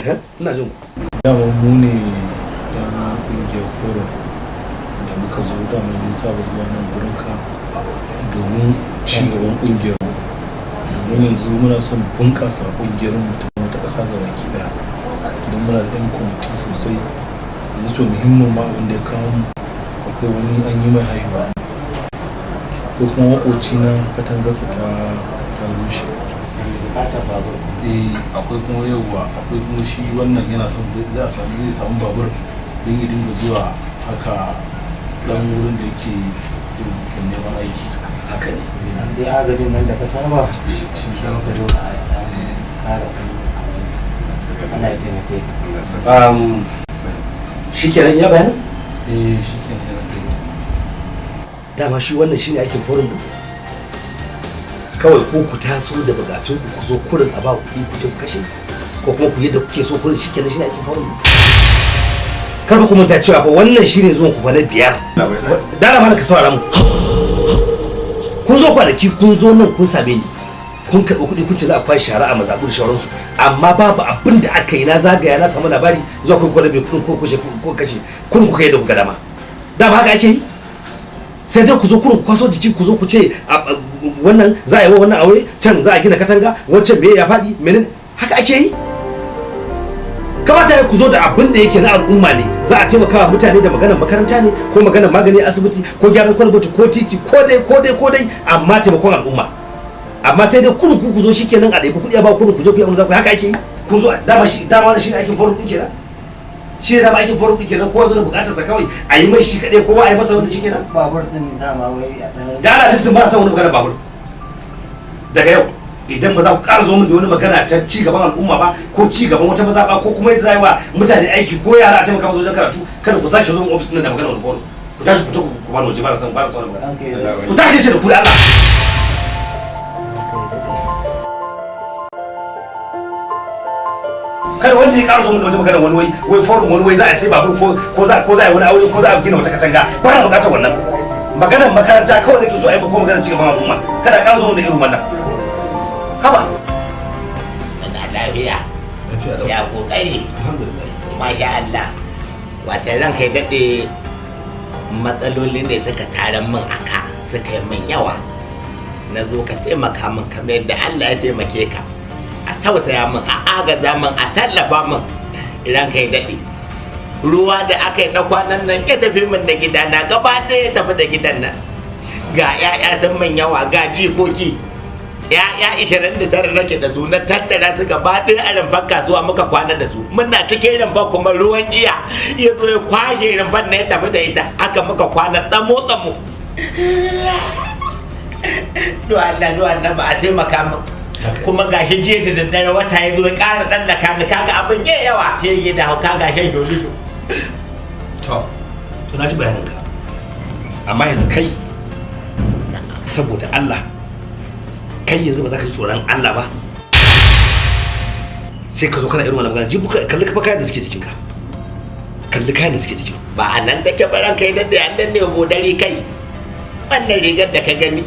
ina jin dama mu ne yan kungiyar forum da muka zo dama mun saba zuwa nan gurin ka domin ci gaban kungiyar mu yanzu muna son bunƙasa kungiyar mu ta wata ƙasa ga baki daya don muna da yan kwamiti sosai yanzu to muhimmin ma abin da ya kawo mu akwai wani an yi mai haihuwa ko kuma makoci na katangarsa ta rushe akwai kuma yauwa akwai kuma shi wannan yana son zai samu babur don ya dinga zuwa haka dan wurin da yake neman aiki haka ne an dai agajin nan da ka saba shi ka zo a kara ana taimake ka shi kenan ya bayan shi kenan ya bayan dama shi wannan shine ake forum kawai ko ku taso da bukatun ku zo kurin a ba ku ku je ku kashe ko kuma ku yadda kuke so kurin shi kenan shine ake forum kar ku manta cewa fa wannan shine zuwan ku na biyar dala mana ka saurara mu kun zo kwanaki kun zo nan kun same ni kun karɓi kuɗi kun ce za a kwashi shara a mazaɓu da shauransu amma babu abin da aka yi na zagaya na samu labari zuwa kun kwalabe kun kashe kun kuka yi da ku ga dama haka ake yi sai dai ku zo ku kwaso jiki ku zo ku ce wannan za a yi wa wannan aure can za a gina katanga wancan me ya faɗi menene haka ake yi kamata ya ku zo da abin da yake na al'umma ne za a taimaka wa mutane da maganar makaranta ne ko maganar magani a asibiti ko gyaran kwalbati ko titi ko dai amma taimakon al'umma amma sai dai ku zo shikenan a ɗaifi kuɗi a ba ku je ku yi abin da za ku haka ake yi kun zo dama shi ne aikin forum ɗin kenan shi ne dama aikin forum ɗin kenan kowa zo da buƙatarsa kawai a yi mai shi kaɗai kowa a yi masa wani shi kenan babur ɗin dama wai a ɗan da ana lissin ba sa wani maganar babur daga yau idan ba za ku ƙara zo min da wani magana ta ci gaban al'umma ba ko ci gaban wata mazaɓa ko kuma yadda za yi wa mutane aiki ko yara a taimaka musu wajen karatu kada ku sake zo min ofis ɗin da maganar wani forum ku tashi ku fito ku bani waje ba na son magana ku tashi shi da ku da Allah kada wanda ya ƙara zo min da wani magana wani wai forum wani wai za a sai babur ko za a yi wani aure ko za a gina wata katanga ba na buƙatar wannan maganar makaranta kawai zai ki so a yi ko maganar ci gaban al'umma kada a ƙara zo min da irin wannan haba ana lafiya ya kokari masha Allah wata ran kai daɗe matsaloli ne suka taron min aka suka yi min yawa na zo ka taimaka min kamar yadda Allah ya taimake ka a tausaya min a agaza min a tallafa min ran kai daɗe ruwa da aka yi na kwanan nan ya tafi min da gidana gaba ɗaya ya tafi da gidan nan ga 'ya'ya sun min yawa ga jikoki ya 29 nake da su na tattara su gaba ɗaya a rumfar kasuwa muka kwana da su muna cikin rumfar kuma ruwan jiya ya zo ya kwashe rumfar na ya tafi da ita haka muka kwana tsamo duwa Allah ba a taimaka min kuma gashi jiya da daddare wata ya zo ya ƙara tsallaka ni kaga abin ya yawa sai ya da hauka gashin jolijo to na ji bayanin ka amma yanzu kai saboda Allah kai yanzu ba za ka ji tsoron Allah ba sai ka zo kana irin wannan magana ji kalli ka kayan da suke jikin ka kalli kayan da suke jikin ba a nan take baran kai da an danne bodari kai wannan rigar da ka gani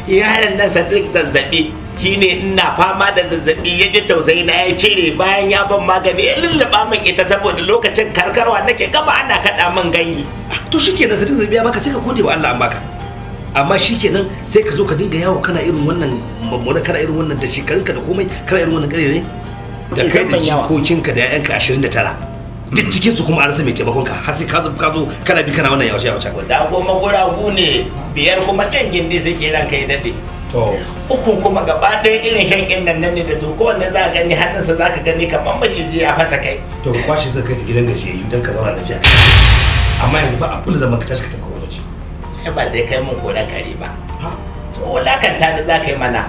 yaron nan Sadiq Zazzabi shine ina fama da zazzabi ya ji tausayi na ya cire bayan ya ban magani ya lullaba min ita saboda lokacin karkarwa nake gaba ana kaɗa min ganyi to shikenan Sadiq Zazzabi ya baka sai ka gode wa Allah an baka amma shikenan sai ka zo ka dinga yawo kana irin wannan mammuna kana irin wannan da shekarunka da komai kana irin wannan karere da kai da jikokinka da ƴaƴanka 29 duk cikin su kuma an rasa mai taimakon ka har sai ka zo kana bi kana wannan yawace da goma guragu ne 5 kuma can gindi suke ranka ya dade ukun kuma gaba ɗaya irin shankin nan ne da su kowanne za ka gani hannunsa za ka gani kamar maciji ya fasa kai to ka kwashe zai kai su gidan gajiyayyu don ka zauna lafiya amma yanzu ba abin da zama ka tashi ka tafi waje ba zai kai mun koda kare ba to wulakanta da za ka yi mana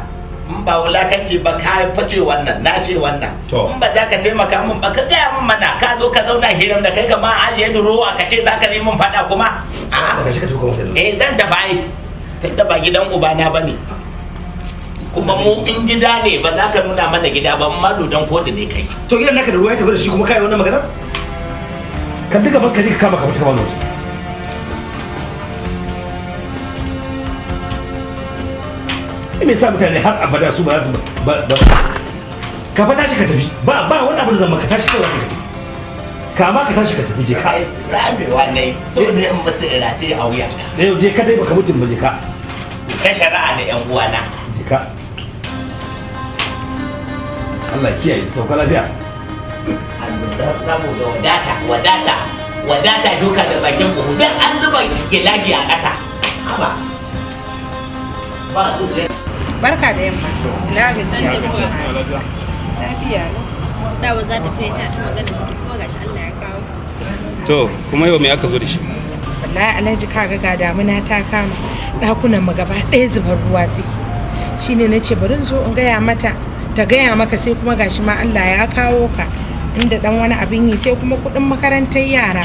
in ba wulakanci ba ka fice wannan na ce wannan in ba za ka taimaka min ba ka gaya min mana ka zo ka zauna hiram da kai kama ajiye durowa ka ce za ka yi min faɗa kuma zan tafi ai tunda ba gidan ubana ba ne kuma mu in gida ne ba za ka nuna mana gida ba amma dodon koda ne kai to gidan naka da ruwa ya tafi da shi kuma kai wannan magana ka duka banka ne ka kama ka mutu kamar waje me yasa mutane har abada su ba za su ba ka fa tashi ka tafi ba wani abu da zan maka tashi kawai ka tafi ka ma ka tashi ka tafi je ka ramewa ne so ne in mutu rataye a wuyan ka je ka dai baka mutum ba je ka shari'a da yan uwana je ka Allah kiyaye sauka lafiya saboda wadata duka da bakin buhu don an zuba gilaji a ƙasa haba ba su barka da yamma ina gajiya lafiya dawa za ta fi ta magana kuma gashi Allah ya kawo to kuma yau me aka zo da shi wallahi alhaji kaga ga damuna ta kama dakunan mu gaba ɗaya zubar ruwa suke shine nace bari in zo in gaya mata ta gaya maka sai kuma gashi ma Allah ya kawo ka inda dan wani abin yi sai kuma kudin makarantar yara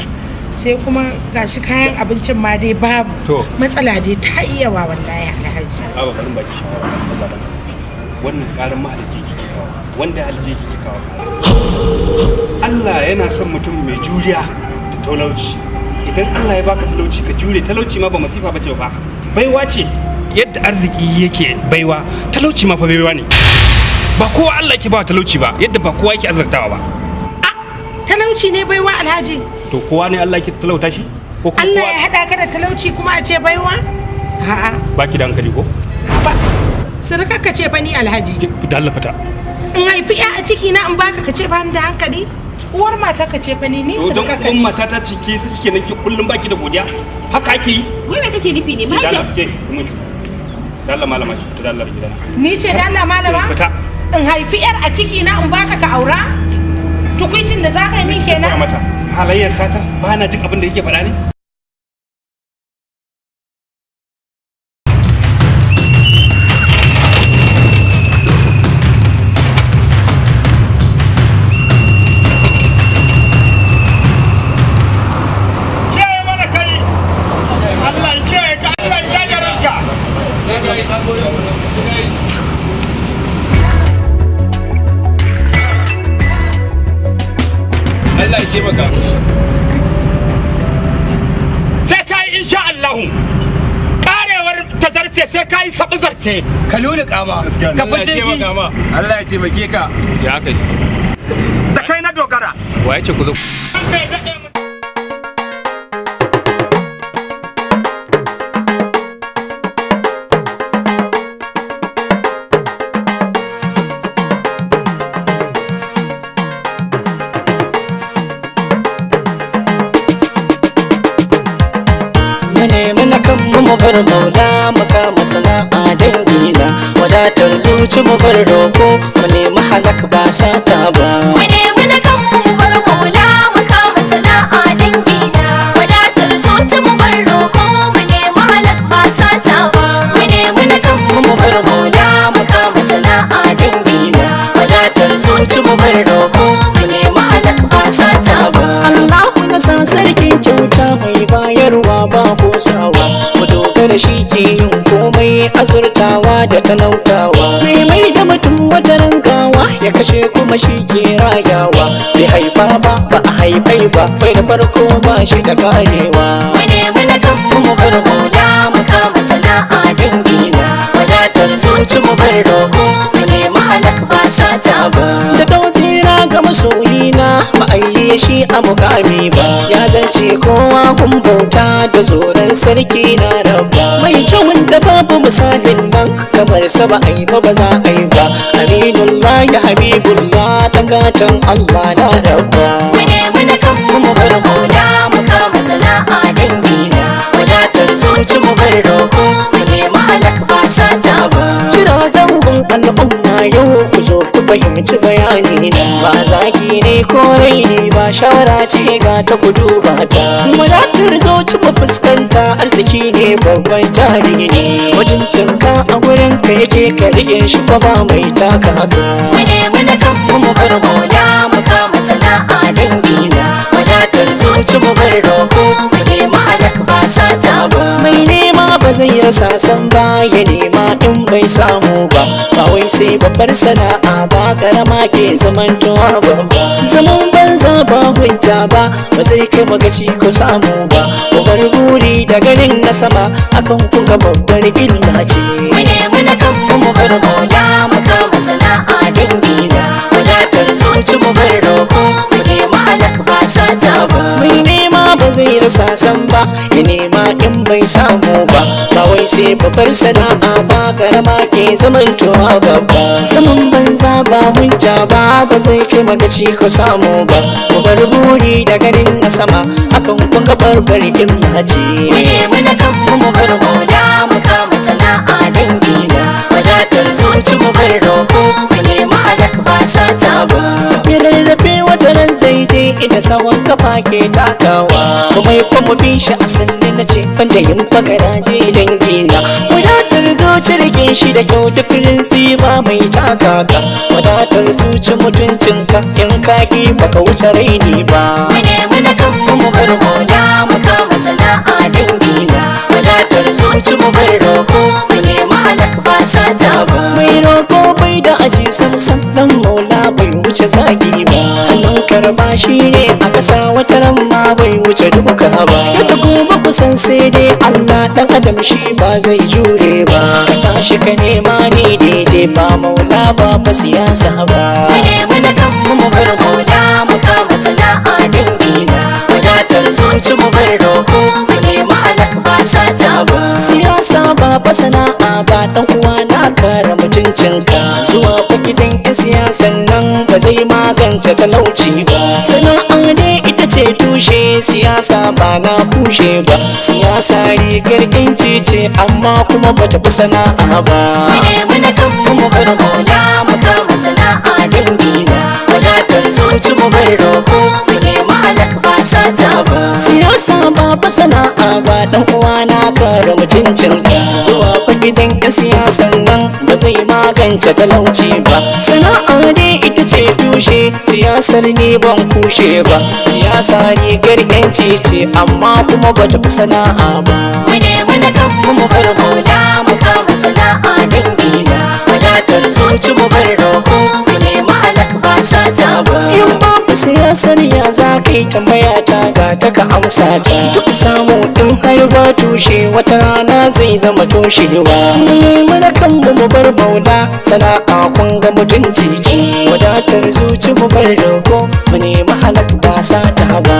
sai kuma gashi kayan abincin ma dai babu matsala dai ta iya wa wallahi alhaji abu karin baki shawara wannan karin ma alje kike kawo wanda alje kike kawo Allah yana son mutum mai juriya da talauci idan Allah ya baka talauci ka jure talauci ma ba masifa bace ba baiwa ce yadda arziki yake baiwa talauci ma fa baiwa ne ba kowa Allah yake ba talauci ba yadda ba kowa yake azurtawa ba talauci ne baiwa alhaji to kowa ne Allah yake talauta shi ko kuma Allah ya hada ka da talauci kuma a ce baiwa a'a baki da hankali ko ba sarka ka ce fa ni alhaji da Allah fata in haifi ya a ciki na in baka ka ce ba ni da hankali uwar mata ka ce fa ni sarka ka ce mata ta ce ke suke nan ki kullum baki da godiya haka ake yi wai me kake nufi ne mahaifi da Allah malama ta da Allah gidan ni ce da Allah malama in haifi yar a ciki na in baka ka aura tukuicin da za ka yi min kenan mata halayyar sata ba na jin abin da yake faɗa ne sai ka yi insha Allahu karewar ta zarce sai ka yi sabu zarce ka lura kama ka fice ki Allah ya taimake ka ya kai da kai na dogara wa yace ku zo mubar maula muka masana'a dangina wadatar zuci mubar roko mu nemi halak ba sata ba mu nemi na kanmu mubar maula muka masana'a dangina wadatar zuci mubar roko mu nemi halak ba sata ba mu nemi na kanmu mubar maula muka masana'a dangina wadatar zuci mubar roko mu nemi halak ba sata ba Allahu na san sarkin kyauta mai bayarwa ba kosawa da shi ke yin komai azurtawa da talautawa mai da mutum wata rangawa ya kashe kuma shi ke rayawa bai haifa ba a haifai ba bai da farko ba shi da karewa mu nemi na kanmu mu bar maula mu kama sana'a dangina wadatar zuci mu bar roƙo mu nemi halak ba sata ba da tausira ga masoyina ba a yi shi a mukami ba ya zarce kowa kun bauta da tsoron sarki na rabba mai kyawun da babu misalin nan kamar sa ba a yi ba za a yi ba aminullah ya habibullah dan gatan Allah na rabba mu nemi na kanmu mu bar maula mu kama sana'a dangina wadatar zuci mu bar roƙo mu nemi halak ba sata ba kira zangon al'umma yau ku zo ku fahimci bayani na ba zaki ne ko raini ba shawara ce ga ta ku duba ta wadatar zuci mu fuskanta arziki ne babban jari ne wajen cinka a gurin ka yake ka rike shi ba mai taka haka mu nemi na kanmu mu bar maula mu kama sana'a dangina wadatar zuci mu bar roƙo mu nemi halak ba sata ba mai nema ba zai rasa san ba ya nema in bai samu ba ba wai sai babbar sana'a ba karama ke zamantowa babba zaman banza ba hujja ba ba zai kai magaci ko samu ba ku bar guri da ganin na sama akan kuka babbar illa ce mu nemi na kanmu mu bar maula mu kama sana'a dangina rasa san ba, ya nema in bai samu ba. Ba wai sai babbar sana'a ba, karama ke zamantowa babba. Zaman banza ba hujja ba, ba zai kai magaci ka samu ba. Mu bar buri da ganin na sama, hakan kun ga barbar illa ce. Mu nemi na kanmu mu bar maula, mu kama sana'a dangi na. Wadatar zuci mu bar roƙo, mu nemi halak ba sata ba. Rarrafe wata ran zai je inda sawan kafa ke takawa, kuma mu bi shi a sannan na ce banda yin fagaraje dangi na. Wadatar zuci rike shi da kyau duk rinsi ba mai taka ka. Wadatar zuci mutuncinka in ka ki baka wuce raini ba. Mu nemi na kanmu mu bar maula, mu kama sana'a dangi na. Wadatar zuci mu bar roƙo, mu nemi halak ba sata ba. Mai roƙo bai da aji samsam, dan maula bai wuce zagi ba. Hannun karba shi ne a ƙasa wata ran ma bai wuce duka ba. Yadda gobe kusan sai dai Allah, dan adam shi ba zai jure ba. Ka tashi ka nema ni daidai ba maula ba fa siyasa ba. Mu nemi na kanmu mu bar maula, mu kama sana'a dangi na. Wadatar zuci mu bar roƙo, mu nemi halak ba sata ba. Siyasa ba fa sana'a ba, dan uwa na kare mutuncinka. Zuwa fa gidan 'yan siyasan nan ba zai magance talauci ba. Sana'a ne ita ce tushe, siyasa ba na kushe ba. Siyasa rigar ƴanci ce amma kuma bata fi sana'a ba. Mu nemi na kanmu mu bar maula, mu kama sana'a dangi na. Wadatar zuci mu bar roƙo, mu nemi halak ba sata ba. Siyasa ba fa sana'a ba, dan uwa na kare mutuncinka. Zuwa fa gidan 'yan siyasan nan ba zai magance talauci ba. Sana'a ne ita ce tushe, siyasar ne ban kushe ba. Siyasa rigar ƴanci ce amma kuma bata fi sana'a ba. Mu nemi na kanmu mu bar maula, mu kama sana'a dangi na. Wadatar zuci mu bar roƙo, mu nemi halak ba sata ba. In babu siyasar ya za ka yi tambaya ta ga ta ka amsa ta. Duk samu in har ba tushe wata rana zai zama toshewa. Mu nemi na kanmu mu bar maula, sana'a kun ga mutunci ce. Wadatar zuci mu bar roƙo, mu nemi halak ba sata ba.